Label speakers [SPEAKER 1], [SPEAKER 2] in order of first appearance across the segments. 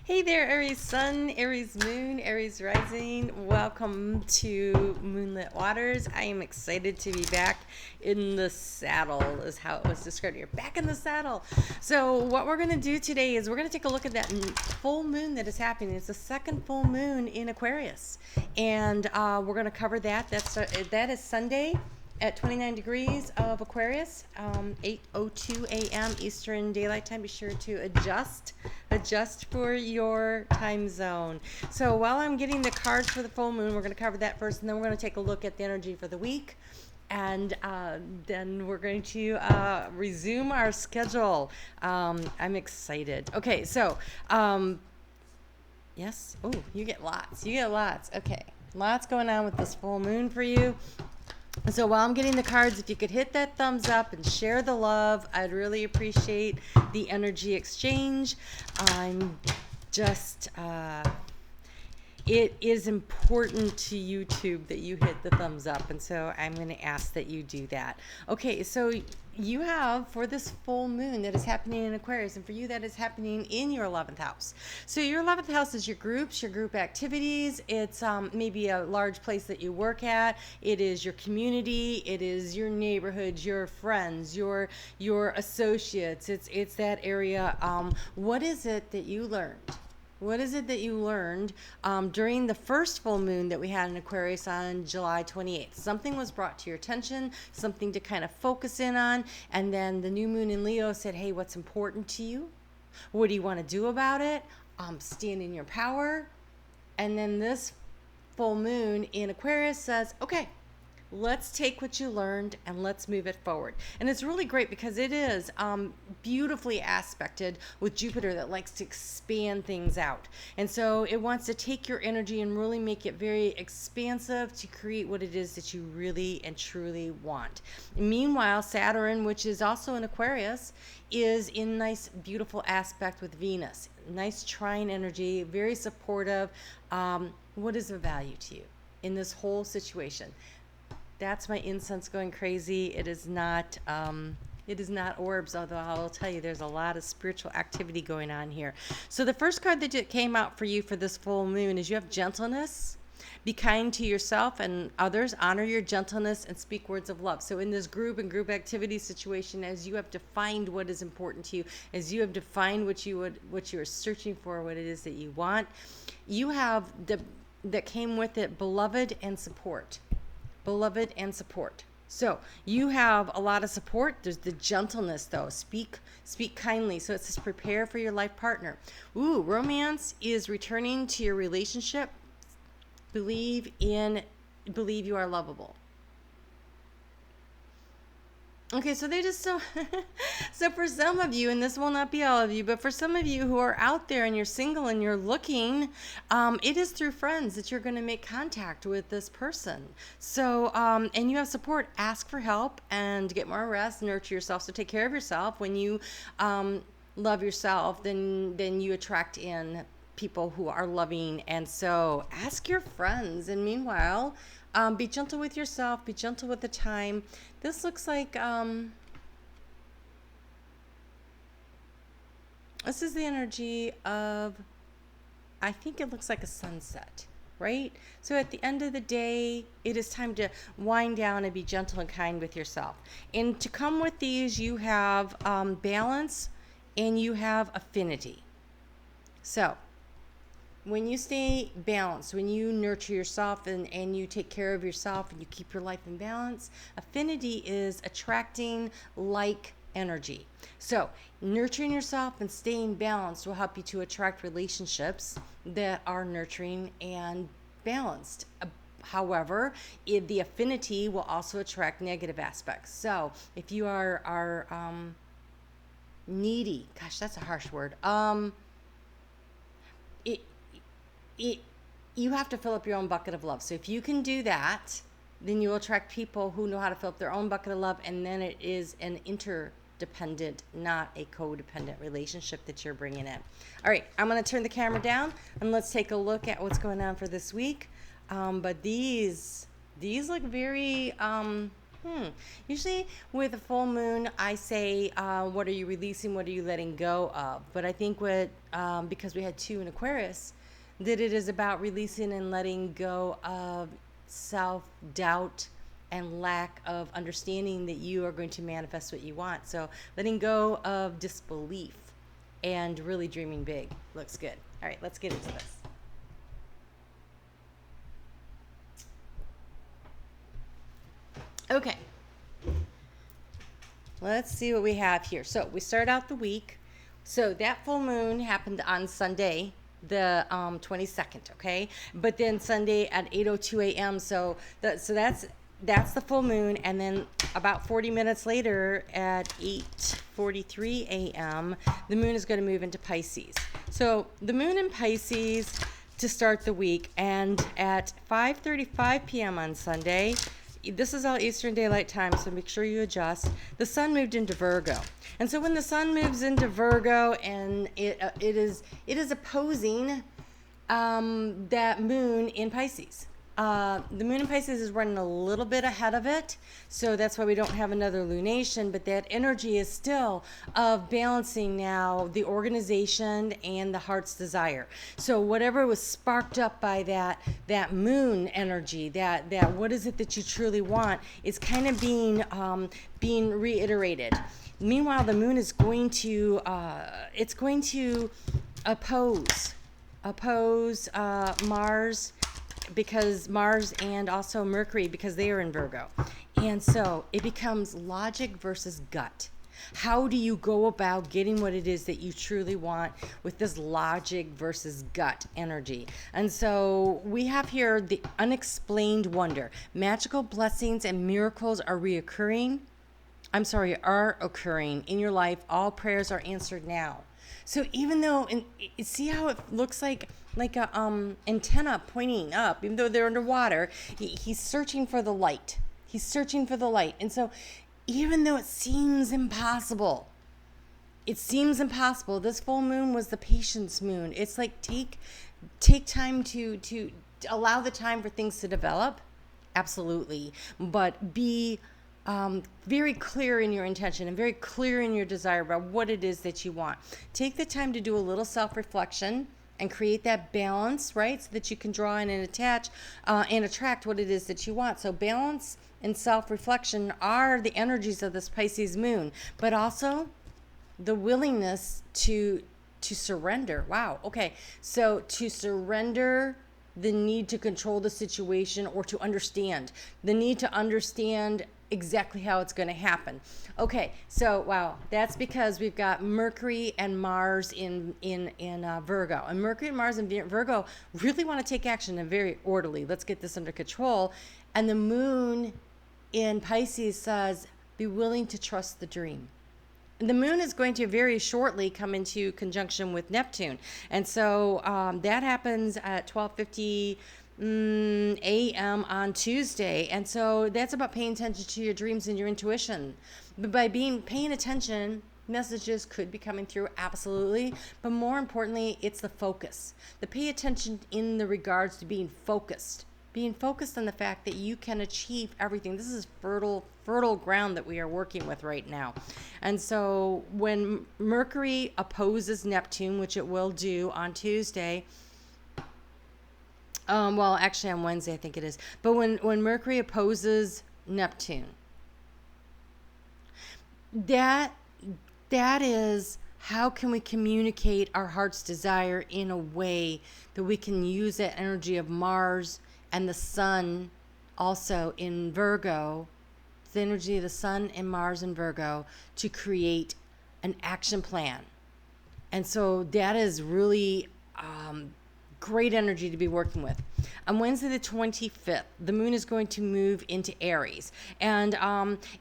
[SPEAKER 1] Hey there, Aries Sun, Aries Moon, Aries Rising. Welcome to Moonlit Waters. I am excited to be back in the saddle, is how it was described here. Back in the saddle. So, what we're going to do today is we're going to take a look at that full moon that is happening. It's the second full moon in Aquarius, and we're going to cover that. That is Sunday at 29 degrees of Aquarius, 8:02 a.m. Eastern Daylight Time. Be sure to adjust for your time zone. So while I'm getting the cards for the full moon, we're going to cover that first, and then we're going to take a look at the energy for the week, and then we're going to resume our schedule. I'm excited. Okay, so yes. Oh, you get lots. Okay, lots going on with this full moon for you. So while I'm getting the cards, if you could hit that thumbs up and share the love, I'd really appreciate the energy exchange. I'm just, it is important to YouTube that you hit the thumbs up, and so I'm going to ask that you do that. Okay, so you have, for this full moon that is happening in Aquarius, and for you that is happening in your 11th house. So your 11th house is your groups, your group activities. It's maybe a large place that you work at. It is your community. It is your neighborhood, your friends, your associates. It's that area. What is it that you learned? What is it that you learned during the first full moon that we had in Aquarius on July 28th? Something was brought to your attention, something to kind of focus in on, and then the new moon in Leo said, hey, what's important to you? What do you want to do about it? Stand in your power. And then this full moon in Aquarius says, okay, let's take what you learned and let's move it forward. And it's really great because it is beautifully aspected with Jupiter that likes to expand things out. And so it wants to take your energy and really make it very expansive to create what it is that you really and truly want. Meanwhile, Saturn, which is also in Aquarius, is in nice, beautiful aspect with Venus. Nice trine energy, very supportive. What is of value to you in this whole situation? That's my incense going crazy. It is not orbs, although I will tell you there's a lot of spiritual activity going on here. So the first card that came out for you for this full moon is you have gentleness. Be kind to yourself and others. Honor your gentleness and speak words of love. So in this group and group activity situation, as you have defined what is important to you, as you have defined what you are searching for, what it is that you want, you have that came with it, beloved and support. Beloved and support. So you have a lot of support. There's the gentleness, though. Speak kindly. So it says prepare for your life partner. Ooh, romance is returning to your relationship. Believe you are lovable. Okay, so they just so for some of you, and this will not be all of you, but for some of you who are out there and you're single and you're looking, it is through friends that you're going to make contact with this person. So, and you have support. Ask for help and get more rest, nurture yourself. So take care of yourself. When you love yourself, then you attract in people who are loving. And so ask your friends. And meanwhile, be gentle with yourself. Be gentle with the time. This looks like, this is the energy of, I think it looks like a sunset, right? So at the end of the day, it is time to wind down and be gentle and kind with yourself. And to come with these, you have balance and you have affinity. So when you stay balanced, when you nurture yourself and you take care of yourself and you keep your life in balance, affinity is attracting like energy. So nurturing yourself and staying balanced will help you to attract relationships that are nurturing and balanced. However, the affinity will also attract negative aspects. So if you are needy, gosh, that's a harsh word. You have to fill up your own bucket of love. So if you can do that, then you will attract people who know how to fill up their own bucket of love, and then it is an interdependent, not a codependent relationship that you're bringing in. All right, I'm going to turn the camera down, and let's take a look at what's going on for this week. But these look very Usually with a full moon, I say, what are you releasing? What are you letting go of? But I think because we had 2 in Aquarius, that it is about releasing and letting go of self-doubt and lack of understanding that you are going to manifest what you want. So letting go of disbelief and really dreaming big. Looks good. All right, let's get into this. Okay. Let's see what we have here. So we start out the week. So that full moon happened on Sunday, the 22nd, okay? But then Sunday at 8:02 a.m. So that's the full moon, and then about 40 minutes later at 8:43 a.m., the moon is going to move into Pisces. So the moon in Pisces to start the week, and at 5:35 p.m. on Sunday, this is all Eastern Daylight Time, so make sure you adjust. The sun moved into Virgo. And so when the sun moves into Virgo, and it is opposing that moon in Pisces. The moon in Pisces is running a little bit ahead of it, so that's why we don't have another lunation, but that energy is still of balancing now the organization and the heart's desire. So whatever was sparked up by that moon energy, that what is it that you truly want, is kind of being reiterated. Meanwhile, the moon is going to oppose Mars, because Mars and also Mercury, because they are in Virgo. And so it becomes logic versus gut. How do you go about getting what it is that you truly want with this logic versus gut energy? And so we have here the unexplained wonder. Magical blessings and miracles are occurring in your life. All prayers are answered now. So even though, see how it looks like a antenna pointing up, even though they're underwater, he's searching for the light. He's searching for the light. And so even though it seems impossible, this full moon was the patience moon. It's like take time to allow the time for things to develop. Absolutely. But be very clear in your intention and very clear in your desire about what it is that you want. Take the time to do a little self-reflection and create that balance, right? So that you can draw in and attach and attract what it is that you want. So balance and self-reflection are the energies of this Pisces moon, but also the willingness to surrender. Wow. Okay. So to surrender the need to control the situation, or to understand the need to understand exactly how it's going to happen. Okay, so wow, that's because we've got Mercury and Mars in Virgo, and Mercury and Mars in Virgo really want to take action and very orderly. Let's get this under control. And the moon in Pisces says, be willing to trust the dream. The moon is going to very shortly come into conjunction with Neptune, and so that happens at 12:50 a.m. on Tuesday. And so that's about paying attention to your dreams and your intuition. But by paying attention, messages could be coming through, absolutely. But more importantly, it's the focus. The pay attention in the regards to being focused on the fact that you can achieve everything. This is fertile ground that we are working with right now. And so when Mercury opposes Neptune, which it will do on Tuesday, well, actually on Wednesday, I think it is. But when Mercury opposes Neptune, that is, how can we communicate our heart's desire in a way that we can use that energy of Mars and the sun also in Virgo, the energy of the sun and Mars in Virgo, to create an action plan. And so that is really great energy to be working with. On Wednesday the 25th, the moon is going to move into Aries. And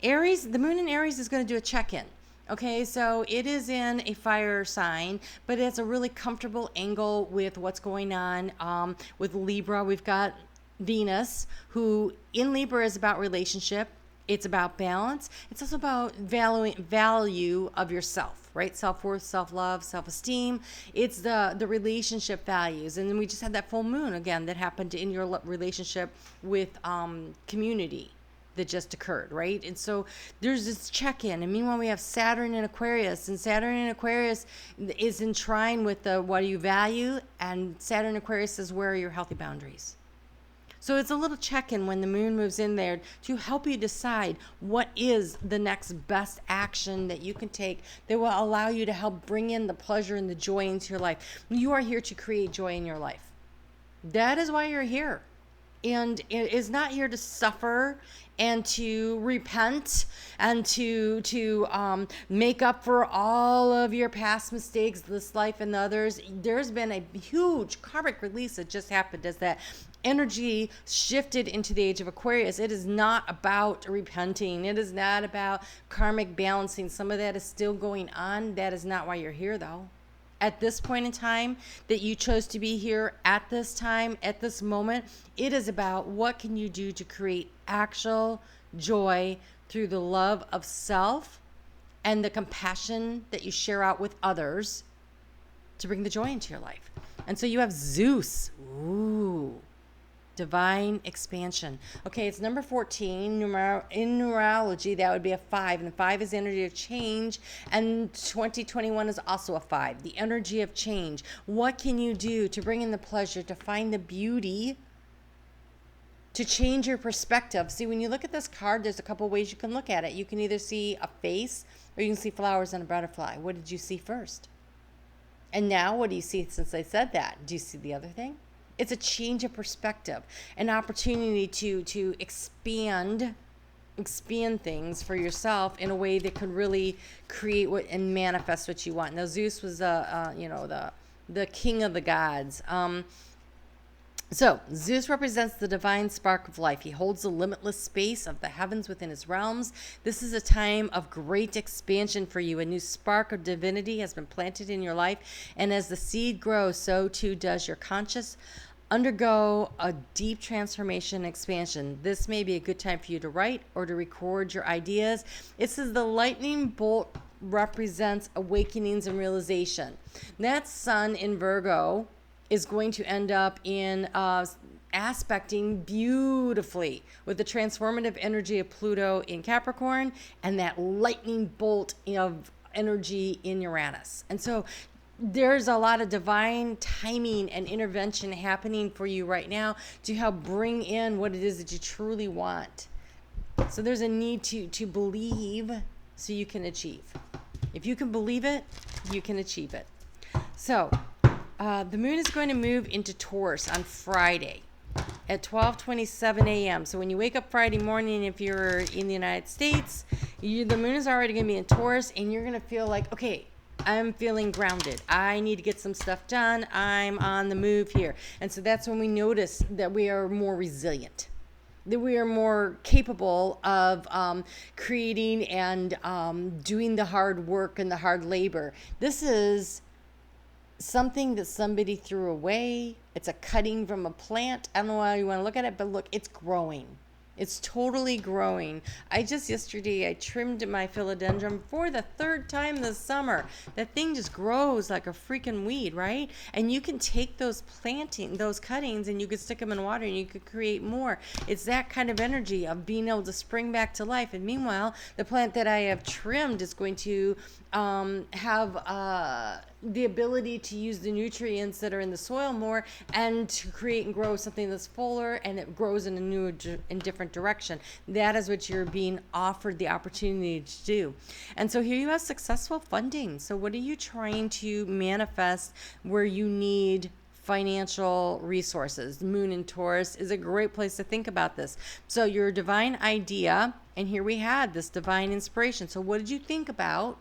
[SPEAKER 1] Aries, the moon in Aries is going to do a check-in. Okay, so it is in a fire sign, but it's a really comfortable angle with what's going on. With Libra, we've got Venus, who in Libra is about relationship. It's about balance. It's also about value of yourself, right? Self-worth, self-love, self-esteem. It's the relationship values. And then we just had that full moon again that happened in your relationship with community, that just occurred, right? And so there's this check-in. And meanwhile, we have Saturn in Aquarius, and Saturn in Aquarius is in trine with the what do you value, and Saturn in Aquarius is where are your healthy boundaries. So it's a little check-in when the moon moves in there to help you decide what is the next best action that you can take that will allow you to help bring in the pleasure and the joy into your life. You are here to create joy in your life. That is why you're here. And it is not here to suffer and to repent and to make up for all of your past mistakes, this life and the others. There's been a huge karmic release that just happened as that energy shifted into the age of Aquarius. It is not about repenting. It is not about karmic balancing. Some of that is still going on. That is not why you're here, though. At this point in time that you chose to be here at this time, at this moment, it is about what can you do to create actual joy through the love of self and the compassion that you share out with others to bring the joy into your life. And so you have Zeus. Ooh. Divine expansion. Okay, it's number 14. In numerology, that would be a 5. And the 5 is energy of change. And 2021 is also a 5. The energy of change. What can you do to bring in the pleasure, to find the beauty, to change your perspective? See, when you look at this card, there's a couple ways you can look at it. You can either see a face or you can see flowers and a butterfly. What did you see first? And now what do you see since I said that? Do you see the other thing? It's a change of perspective, an opportunity to expand things for yourself in a way that could really create what and manifest what you want. Now, Zeus was the king of the gods. So Zeus represents the divine spark of life. He holds the limitless space of the heavens within his realms. This is a time of great expansion for you. A new spark of divinity has been planted in your life, and as the seed grows, so too does your conscious undergo a deep transformation and expansion. This may be a good time for you to write or to record your ideas. It says the lightning bolt represents awakenings and realization. That sun in Virgo is going to end up in aspecting beautifully with the transformative energy of Pluto in Capricorn and that lightning bolt of energy in Uranus. And so there's a lot of divine timing and intervention happening for you right now to help bring in what it is that you truly want. So there's a need to believe so you can achieve. If you can believe it, you can achieve it. So the moon is going to move into Taurus on Friday at 12:27 a.m. So when you wake up Friday morning, if you're in the United States, the moon is already going to be in Taurus, and you're going to feel like, okay, I'm feeling grounded. I need to get some stuff done. I'm on the move here. And so that's when we notice that we are more resilient, that we are more capable of creating and doing the hard work and the hard labor. This is something that somebody threw away. It's a cutting from a plant. I don't know how you want to look at it, but look, it's growing. It's totally growing. Yesterday, I trimmed my philodendron for the 3rd time this summer. That thing just grows like a freaking weed, right? And you can take those cuttings, and you could stick them in water, and you could create more. It's that kind of energy of being able to spring back to life. And meanwhile, the plant that I have trimmed is going to have the ability to use the nutrients that are in the soil more and to create and grow something that's fuller, and it grows in a new and different direction. That is what you're being offered the opportunity to do. And so here you have successful funding. So what are you trying to manifest where you need financial resources? Moon in Taurus is a great place to think about this. So your divine idea, and here we had this divine inspiration. So what did you think about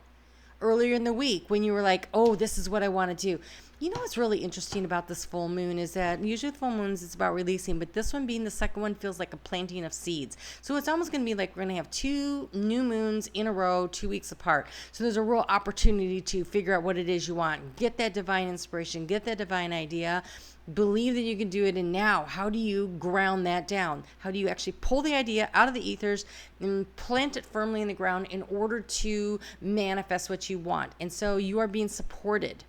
[SPEAKER 1] earlier in the week when you were like, oh, this is what I want to do? You know what's really interesting about this full moon is that usually with full moons it's about releasing, but this one being the second one feels like a planting of seeds. So it's almost going to be like we're going to have 2 new moons in a row, 2 weeks apart. So there's a real opportunity to figure out what it is you want. Get that divine inspiration, get that divine idea, believe that you can do it. And now, how do you ground that down? How do you actually pull the idea out of the ethers and plant it firmly in the ground in order to manifest what you want? And so you are being supported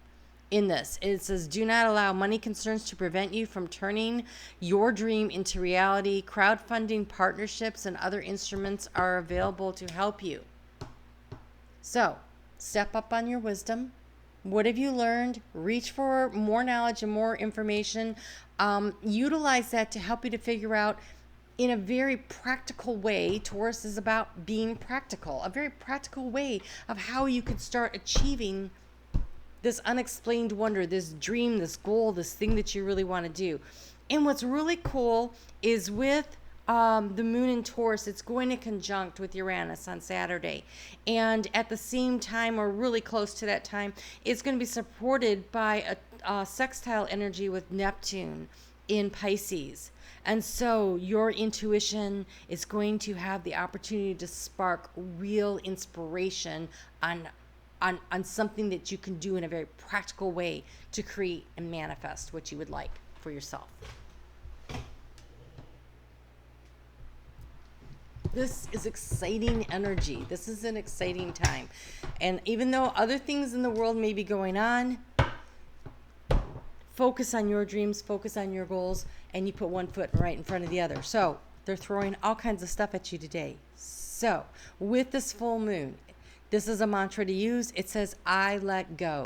[SPEAKER 1] in this. It says, do not allow money concerns to prevent you from turning your dream into reality. Crowdfunding, partnerships, and other instruments are available to help you. So, step up on your wisdom. What have you learned? Reach for more knowledge and more information. Utilize that to help you to figure out in a very practical way. Taurus is about being practical, a very practical way of how you could start achieving this unexplained wonder, this dream, this goal, this thing that you really want to do. And what's really cool is with the moon in Taurus, it's going to conjunct with Uranus on Saturday. And at the same time, or really close to that time, it's going to be supported by a sextile energy with Neptune in Pisces. And so your intuition is going to have the opportunity to spark real inspiration on something that you can do in a very practical way to create and manifest what you would like for yourself. This is exciting energy. This is an exciting time. And even though other things in the world may be going on, focus on your dreams, focus on your goals, and you put one foot right in front of the other. So they're throwing all kinds of stuff at you today. So with this full moon, this is a mantra to use. It says, I let go.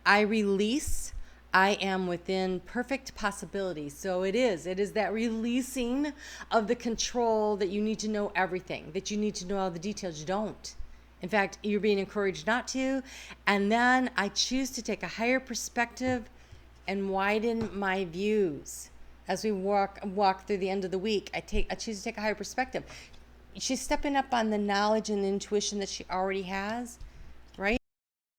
[SPEAKER 1] I release. I am within perfect possibility. So it is that releasing of the control that you need to know everything, that you need to know all the details. You don't. In fact, you're being encouraged not to. And then I choose to take a higher perspective and widen my views. As we walk through the end of the week, I choose to take a higher perspective. She's stepping up on the knowledge and the intuition that she already has,